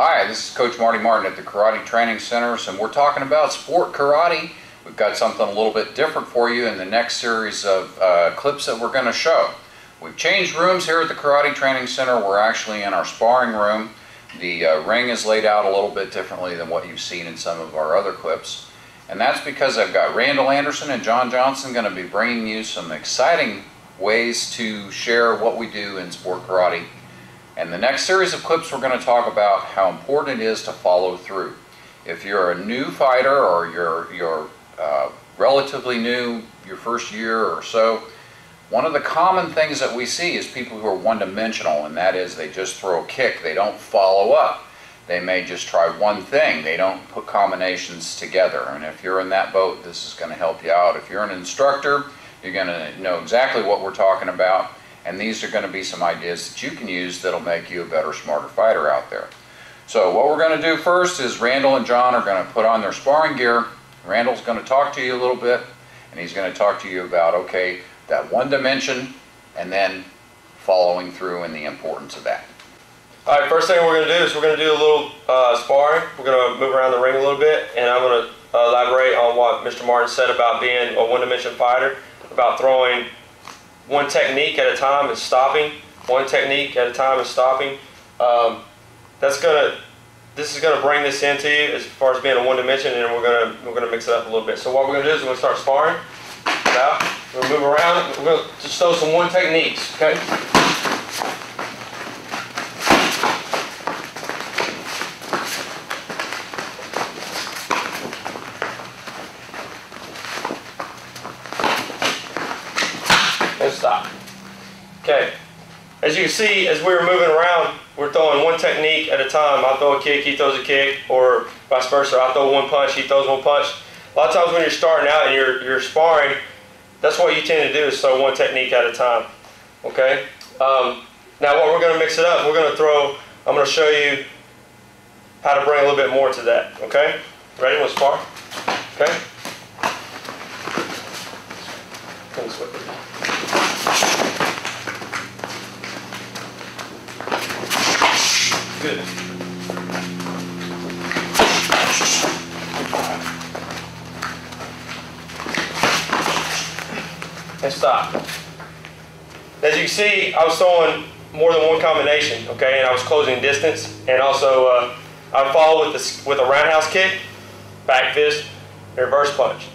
Hi, this is Coach Marty Martin at the Karate Training Centers, and we're talking about sport karate. We've got something a little bit different for you in the next series of clips that we're going to show. We've changed rooms here at the Karate Training Center. We're actually in our sparring room. The ring is laid out a little bit differently than what you've seen in some of our other clips. And that's because I've got Randall Anderson and John Johnson going to be bringing you some exciting ways to share what we do in sport karate. And the next series of clips, we're going to talk about how important it is to follow through. If you're a new fighter or you're relatively new, your first year or so, one of the common things that we see is people who are one-dimensional, and that is they just throw a kick, they don't follow up. They may just try one thing, they don't put combinations together. And if you're in that boat, this is going to help you out. If you're an instructor, you're going to know exactly what we're talking about. And these are going to be some ideas that you can use that'll make you a better, smarter fighter out there. So what we're going to do first is Randall and John are going to put on their sparring gear. Randall's going to talk to you a little bit, and he's going to talk to you about, okay, that one dimension, and then following through and the importance of that. All right, first thing we're going to do is we're going to do a little sparring. We're going to move around the ring a little bit, and I'm going to elaborate on what Mr. Martin said about being a one-dimension fighter, about throwing one technique at a time and stopping. One technique at a time and stopping. This is gonna bring this into you as far as being a one dimension, and we're gonna mix it up a little bit. So what we're gonna do is we're gonna start sparring. Now we're gonna move around. We're gonna just throw some one techniques. Okay. And stop. Okay, as you can see, as we were moving around, we're throwing one technique at a time. I'll throw a kick, he throws a kick, or vice versa. I'll throw one punch, he throws one punch. A lot of times when you're starting out and you're sparring, that's what you tend to do, is throw one technique at a time. Okay. Now what we're going to mix it up, I'm going to show you how to bring a little bit more to that. Okay. Ready? Want to spar? Okay. Come this way. Good. And stop. As you can see, I was throwing more than one combination, okay, and I was closing distance, and also I followed with a roundhouse kick, back fist, and reverse punch.